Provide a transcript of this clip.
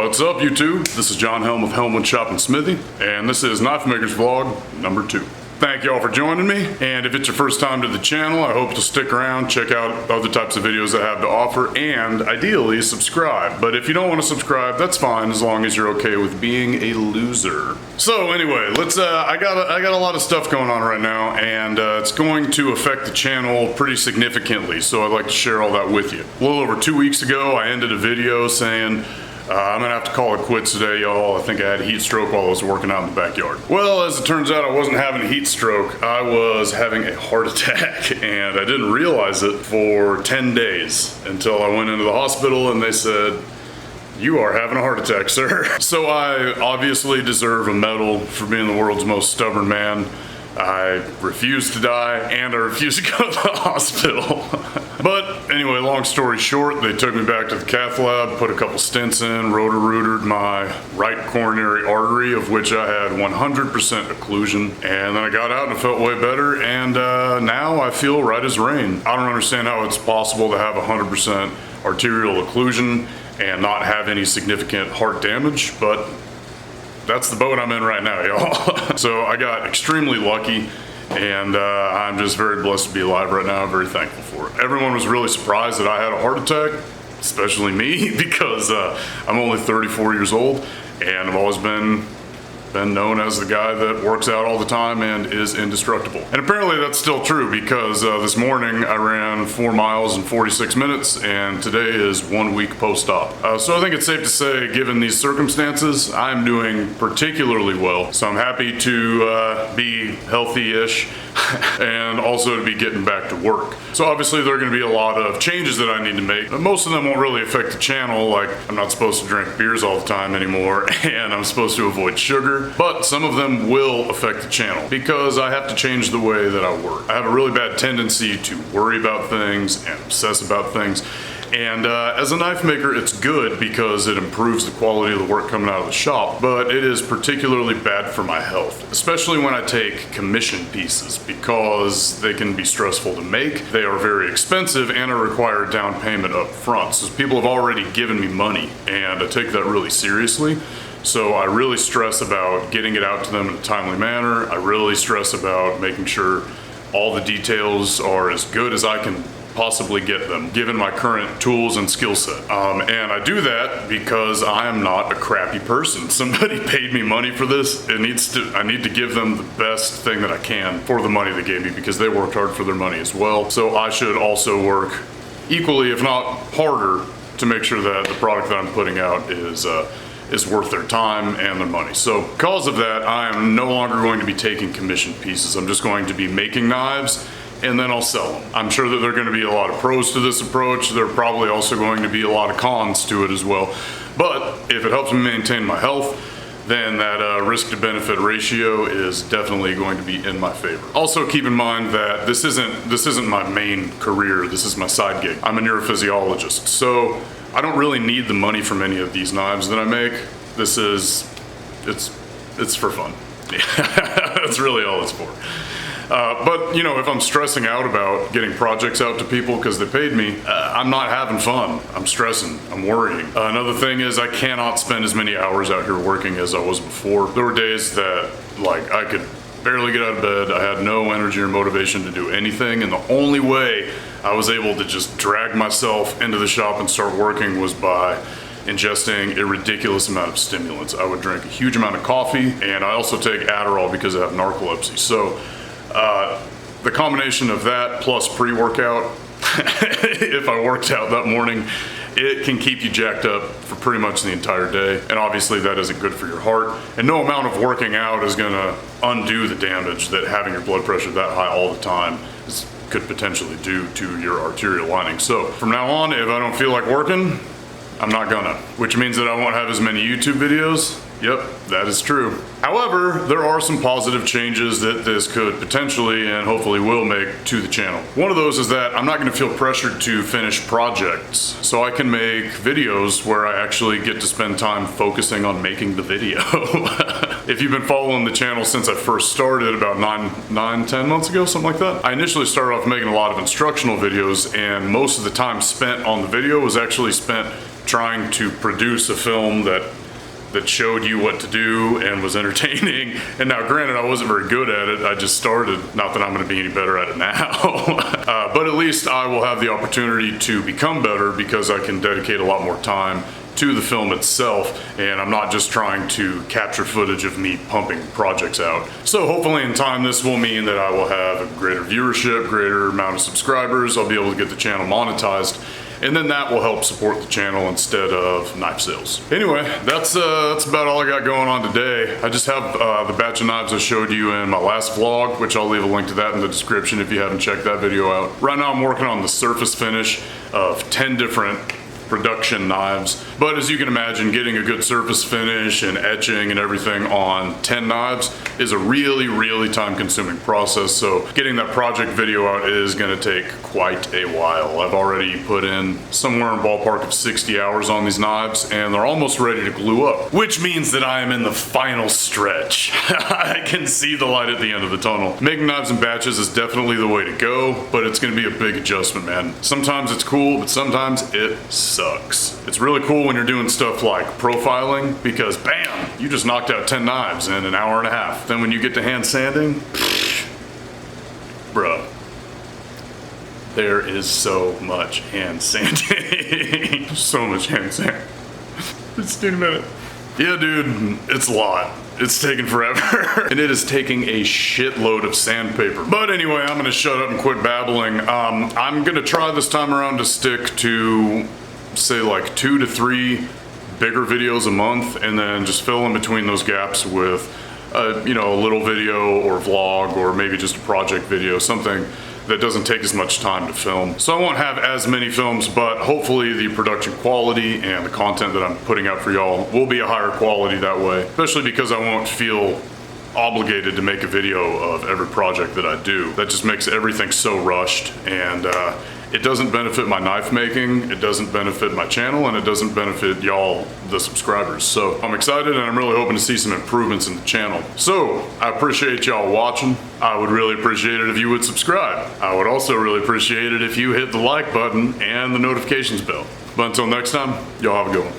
What's up, YouTube? This is John Helm of Helmwood Shop and Smithy, and this is Knifemaker's vlog number 2. Thank y'all for joining me, and if it's your first time to the channel, I hope to stick around, check out other types of videos I have to offer, and ideally subscribe. But if you don't want to subscribe, that's fine, as long as you're okay with being a loser. So anyway, I got a lot of stuff going on right now, and it's going to affect the channel pretty significantly, so I'd like to share all that with you. A little over 2 weeks ago, I ended a video saying, I'm gonna have to call it quits today, y'all. I think I had a heat stroke while I was working out in the backyard. Well, as it turns out, I wasn't having a heat stroke. I was having a heart attack, and I didn't realize it for 10 days until I went into the hospital and they said, "You are having a heart attack, sir." So I obviously deserve a medal for being the world's most stubborn man. I refuse to die, and I refuse to go to the hospital. But anyway, long story short, they took me back to the cath lab, put a couple stents in, rotor-rooted my right coronary artery, of which I had 100% occlusion. And then I got out and I felt way better, and now I feel right as rain. I don't understand how it's possible to have 100% arterial occlusion and not have any significant heart damage, but that's the boat I'm in right now, y'all. So I got extremely lucky, and I'm just very blessed to be alive right now. I'm very thankful for it. Everyone was really surprised that I had a heart attack, especially me, because I'm only 34 years old, and I've always been known as the guy that works out all the time and is indestructible. And apparently that's still true, because this morning I ran 4 miles in 46 minutes, and today is 1 week post-op. So I think it's safe to say, given these circumstances, I'm doing particularly well. So I'm happy to be healthy-ish and also to be getting back to work. So obviously there are going to be a lot of changes that I need to make. Most of them won't really affect the channel, like I'm not supposed to drink beers all the time anymore, and I'm supposed to avoid sugar. But some of them will affect the channel because I have to change the way that I work. I have a really bad tendency to worry about things and obsess about things. And as a knife maker, it's good because it improves the quality of the work coming out of the shop, but it is particularly bad for my health, especially when I take commission pieces, because they can be stressful to make, they are very expensive, and I require a down payment up front. So people have already given me money, and I take that really seriously. So I really stress about getting it out to them in a timely manner. I really stress about making sure all the details are as good as I can possibly get them, given my current tools and skill set. And I do that because I am not a crappy person. Somebody paid me money for this. I need to give them the best thing that I can for the money they gave me, because they worked hard for their money as well. So I should also work equally, if not harder, to make sure that the product that I'm putting out is worth their time and their money. So because of that, I am no longer going to be taking commission pieces. I'm just going to be making knives, and then I'll sell them. I'm sure that there are going to be a lot of pros to this approach. There are probably also going to be a lot of cons to it as well. But if it helps me maintain my health, then that risk to benefit ratio is definitely going to be in my favor. Also keep in mind that this isn't my main career. This is my side gig. I'm a neurophysiologist, so I don't really need the money from any of these knives that I make. It's for fun. That's really all it's for. But you know, if I'm stressing out about getting projects out to people because they paid me, I'm not having fun. I'm stressing, I'm worrying. Another thing is I cannot spend as many hours out here working as I was before. There were days that like I could barely get out of bed. I had no energy or motivation to do anything, and the only way I was able to just drag myself into the shop and start working was by ingesting a ridiculous amount of stimulants. I would drink a huge amount of coffee, and I also take Adderall because I have narcolepsy. So the combination of that plus pre-workout, if I worked out that morning, it can keep you jacked up for pretty much the entire day. And obviously that isn't good for your heart. And no amount of working out is gonna undo the damage that having your blood pressure that high all the time could potentially do to your arterial lining. So from now on, if I don't feel like working, I'm not gonna, which means that I won't have as many YouTube videos. Yep, that is true. However, there are some positive changes that this could potentially and hopefully will make to the channel. One of those is that I'm not gonna feel pressured to finish projects. So I can make videos where I actually get to spend time focusing on making the video. If you've been following the channel since I first started about 10 months ago, something like that, I initially started off making a lot of instructional videos, and most of the time spent on the video was actually spent trying to produce a film that showed you what to do and was entertaining. And now granted, I wasn't very good at it. I just started, not that I'm gonna be any better at it now. But at least I will have the opportunity to become better because I can dedicate a lot more time to the film itself, and I'm not just trying to capture footage of me pumping projects out. So hopefully in time this will mean that I will have a greater viewership, greater amount of subscribers, I'll be able to get the channel monetized, and then that will help support the channel instead of knife sales. Anyway, that's about all I got going on today. I just have the batch of knives I showed you in my last vlog, which I'll leave a link to that in the description if you haven't checked that video out. Right now I'm working on the surface finish of 10 different production knives, but as you can imagine, getting a good surface finish and etching and everything on 10 knives is a really time consuming process, so getting that project video out is going to take quite a while. I've already put in somewhere in ballpark of 60 hours on these knives and they're almost ready to glue up, which means that I am in the final stretch. I can see the light at the end of the tunnel. Making knives in batches is definitely the way to go, but it's going to be a big adjustment, man. Sometimes it's cool, but sometimes it sucks. It's really cool when you're doing stuff like profiling because bam, you just knocked out 10 knives in an hour and a half. Then when you get to hand sanding, bruh, there is so much hand sanding. So much hand sanding. Just in a minute. Yeah, dude, it's a lot. It's taking forever. And it is taking a shitload of sandpaper. But anyway, I'm gonna shut up and quit babbling. I'm gonna try this time around to stick to, say, like 2 to 3 bigger videos a month, and then just fill in between those gaps with a little video or vlog, or maybe just a project video, something that doesn't take as much time to film. So I won't have as many films, but hopefully the production quality and the content that I'm putting out for y'all will be a higher quality that way, especially because I won't feel obligated to make a video of every project that I do. That just makes everything so rushed, and it doesn't benefit my knife making, it doesn't benefit my channel, and it doesn't benefit y'all, the subscribers. So I'm excited and I'm really hoping to see some improvements in the channel. So I appreciate y'all watching. I would really appreciate it if you would subscribe. I would also really appreciate it if you hit the like button and the notifications bell. But until next time, y'all have a good one.